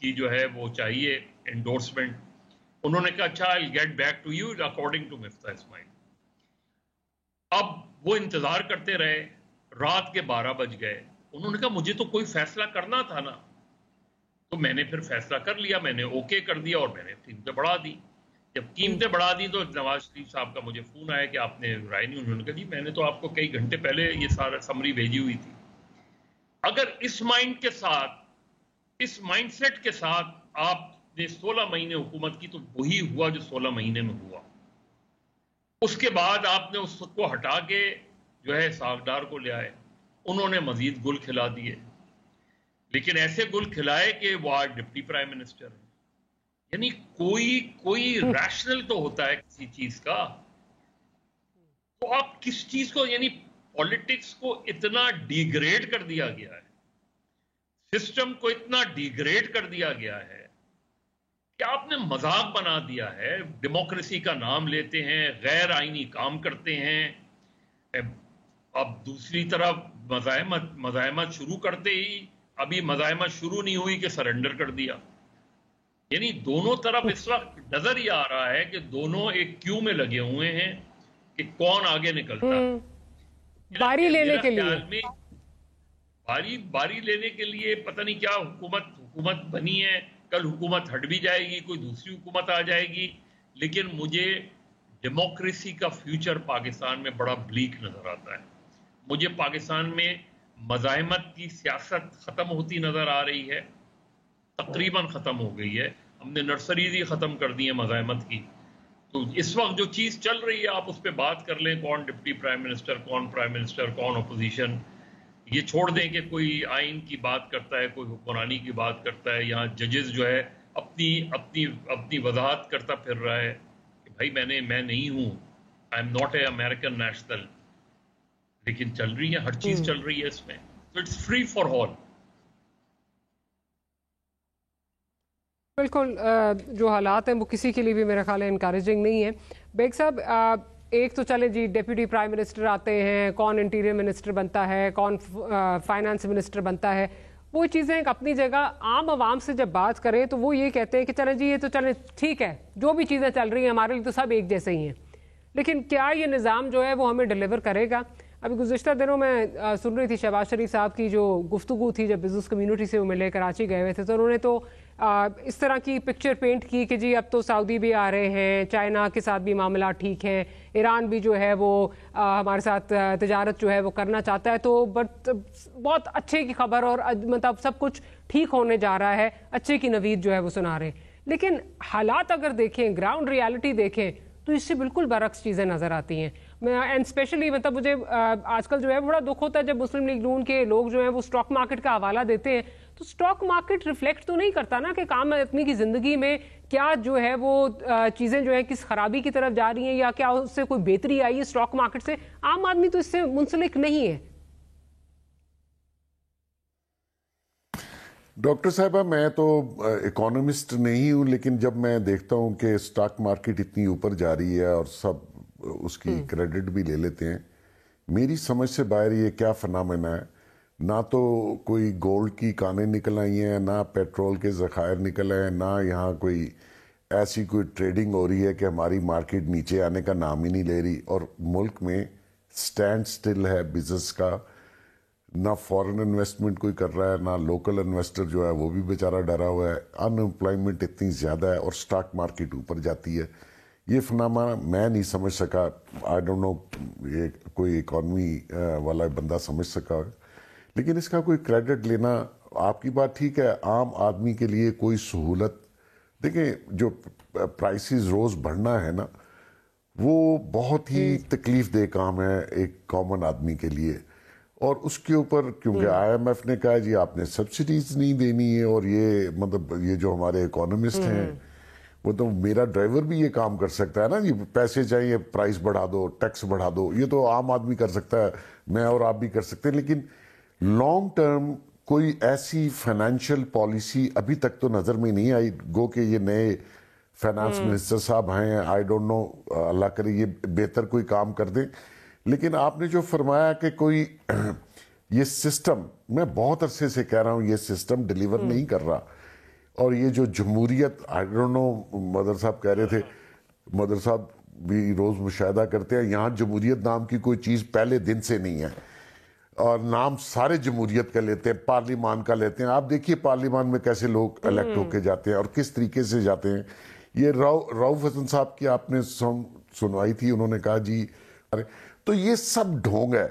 کی جو ہے وہ چاہیے انڈورسمنٹ. انہوں نے کہا اچھا I'll get back to you according to مفتاح اسماعیل. اب وہ انتظار کرتے رہے, رات کے 12 بج گئے. انہوں نے کہا مجھے تو کوئی فیصلہ کرنا تھا نا. تو میں نے پھر فیصلہ کر لیا, میں نے اوکے کر دیا اور میں نے قیمتیں بڑھا دی. جب قیمتیں بڑھا دی تو نواز شریف صاحب کا مجھے فون آیا کہ آپ نے رائے نہیں. انہوں نے کہا جی میں نے تو آپ کو کئی گھنٹے پہلے یہ سارا سمری بھیجی ہوئی تھی. اگر اس مائنڈ کے ساتھ, اس مائنڈ سیٹ کے ساتھ آپ نے 16 مہینے حکومت کی تو وہی ہوا جو 16 مہینے میں ہوا. اس کے بعد آپ نے اس کو ہٹا کے جو ہے ساغدار کو لے آئے. انہوں نے مزید گل کھلا دیے, لیکن ایسے گل کھلائے کہ وہ آج ڈپٹی پرائم منسٹر ہیں. یعنی کوئی ریشنل تو ہوتا ہے کسی چیز کا. تو آپ کس چیز کو, یعنی پالیٹکس کو اتنا ڈیگریڈ کر دیا گیا ہے, سسٹم کو اتنا ڈیگریڈ کر دیا گیا ہے کہ آپ نے مذاق بنا دیا ہے. ڈیموکریسی کا نام لیتے ہیں, غیر آئینی کام کرتے ہیں. اب دوسری طرف مزاحمت شروع کرتے ہی, ابھی مزاحمت شروع نہیں ہوئی کہ سرنڈر کر دیا. یعنی دونوں طرف اس وقت نظر ہی آ رہا ہے کہ دونوں ایک کیو میں لگے ہوئے ہیں کہ کون آگے نکلتا ہے. باری لینے کے لیے, باری لینے کے لیے پتہ نہیں کیا حکومت بنی ہے. کل حکومت ہٹ بھی جائے گی, کوئی دوسری حکومت آ جائے گی. لیکن مجھے ڈیموکریسی کا فیوچر پاکستان میں بڑا بلیک نظر آتا ہے. مجھے پاکستان میں مزاحمت کی سیاست ختم ہوتی نظر آ رہی ہے, تقریباً ختم ہو گئی ہے. ہم نے نرسریز ہی ختم کر دی ہیں مزاحمت کی. تو اس وقت جو چیز چل رہی ہے آپ اس پہ بات کر لیں, کون ڈپٹی پرائم منسٹر, کون پرائم منسٹر, کون اپوزیشن. یہ چھوڑ دیں کہ کوئی آئین کی بات کرتا ہے, کوئی حکمرانی کی بات کرتا ہے. یہاں ججز جو ہے اپنی وضاحت کرتا پھر رہا ہے کہ بھائی میں نہیں ہوں, I am not a American national. لیکن چل رہی ہے, ہر چیز چل رہی ہے اس میں. تو اٹس فری فار آل. بالکل جو حالات ہیں وہ کسی کے لیے بھی میرا خیال ہے انکریجنگ نہیں ہے. بیگ صاحب ایک تو چلے جی ڈیپٹی پرائم منسٹر آتے ہیں, کون انٹیریئر منسٹر بنتا ہے, کون فائنانس منسٹر بنتا ہے, وہ چیزیں ایک اپنی جگہ. عام عوام سے جب بات کریں تو وہ یہ کہتے ہیں کہ چلیں جی یہ تو چلیں ٹھیک ہے, جو بھی چیزیں چل رہی ہیں ہمارے لیے تو سب ایک جیسے ہی ہیں. لیکن کیا یہ نظام جو ہے وہ ہمیں ڈیلیور کرے گا؟ ابھی گزشتہ دنوں میں سن رہی تھی شہباز شریف صاحب کی جو گفتگو تھی جب بزنس کمیونٹی سے وہ ملے, کراچی گئے ہوئے تھے, تو انہوں نے تو اس طرح کی پکچر پینٹ کی کہ جی اب تو سعودی بھی آ رہے ہیں, چائنا کے ساتھ بھی معاملات ٹھیک ہیں, ایران بھی جو ہے وہ ہمارے ساتھ تجارت جو ہے وہ کرنا چاہتا ہے. تو بٹ بہت اچھے کی خبر اور مطلب سب کچھ ٹھیک ہونے جا رہا ہے, اچھے کی نوید جو ہے وہ سنا رہے ہیں. لیکن حالات اگر دیکھیں, گراؤنڈ ریالٹی دیکھیں تو اس سے بالکل برعکس چیزیں نظر آتی ہیں. اینڈ اسپیشلی مطلب مجھے آج کل جو ہے بڑا دکھ ہوتا ہے جب مسلم لیگ نون کے لوگ جو ہیں وہ اسٹاک مارکیٹ کا حوالہ دیتے ہیں. تو اسٹاک مارکیٹ ریفلیکٹ تو نہیں کرتا نا کہ عام آدمی کی زندگی میں کیا جو ہے وہ چیزیں جو ہیں کس خرابی کی طرف جا رہی ہیں یا کیا اس سے کوئی بہتری آئی ہے اسٹاک مارکیٹ سے. عام آدمی تو اس سے منسلک نہیں ہے. ڈاکٹر صاحبہ میں تو اکانومسٹ نہیں ہوں, لیکن جب میں دیکھتا ہوں کہ اسٹاک مارکیٹ اتنی اوپر جا رہی ہے اور سب اس کی کریڈٹ بھی لے لیتے ہیں, میری سمجھ سے باہر یہ کیا فنامنا ہے. نہ تو کوئی گولڈ کی کانیں نکل آئی ہیں, نہ پیٹرول کے ذخائر نکل آئے ہیں, نہ یہاں کوئی ایسی کوئی ٹریڈنگ ہو رہی ہے کہ ہماری مارکیٹ نیچے آنے کا نام ہی نہیں لے رہی. اور ملک میں سٹینڈ سٹل ہے بزنس کا, نہ فورن انویسٹمنٹ کوئی کر رہا ہے, نہ لوکل انویسٹر جو ہے وہ بھی بیچارہ ڈرا ہوا ہے. ان امپلائمنٹ اتنی زیادہ ہے اور سٹاک مارکیٹ اوپر جاتی ہے. یہ فنامنا میں نہیں سمجھ سکا. آئی ڈونٹ نو یہ کوئی اکانومی والا بندہ سمجھ سکا. لیکن اس کا کوئی کریڈٹ لینا, آپ کی بات ٹھیک ہے, عام آدمی کے لیے کوئی سہولت. دیکھیں جو پرائسز روز بڑھنا ہے نا, وہ بہت ہی تکلیف دہ کام ہے ایک کامن آدمی کے لیے. اور اس کے اوپر کیونکہ آئی ایم ایف نے کہا جی آپ نے سبسڈیز نہیں دینی ہے, اور یہ مطلب یہ جو ہمارے اکانومسٹ ہیں وہ تو میرا ڈرائیور بھی یہ کام کر سکتا ہے نا جی, پیسے چاہیے پرائس بڑھا دو, ٹیکس بڑھا دو, یہ تو عام آدمی کر سکتا ہے, میں اور آپ بھی کر سکتے ہیں. لیکن لانگ ٹرم کوئی ایسی فائنینشیل پالیسی ابھی تک تو نظر میں نہیں آئی. گو کہ یہ نئے فائنانس منسٹر صاحب ہیں, آئی ڈونٹ نو, اللہ کرے یہ بہتر کوئی کام کر دیں. لیکن آپ نے جو فرمایا کہ کوئی یہ سسٹم, میں بہت عرصے سے کہہ رہا ہوں یہ سسٹم ڈیلیور نہیں کر رہا. اور یہ جو جمہوریت آئی ڈونٹ نو مدر صاحب کہہ رہے تھے، مدر صاحب بھی روز مشاہدہ کرتے ہیں، یہاں جمہوریت نام کی کوئی چیز پہلے دن سے نہیں ہے، اور نام سارے جمہوریت کا لیتے ہیں، پارلیمان کا لیتے ہیں. آپ دیکھیے پارلیمان میں کیسے لوگ الیکٹ ہو کے جاتے ہیں اور کس طریقے سے جاتے ہیں. یہ رؤف حسن صاحب کی آپ نے سنوائی تھی، انہوں نے کہا جی، تو یہ سب ڈھونگ ہے.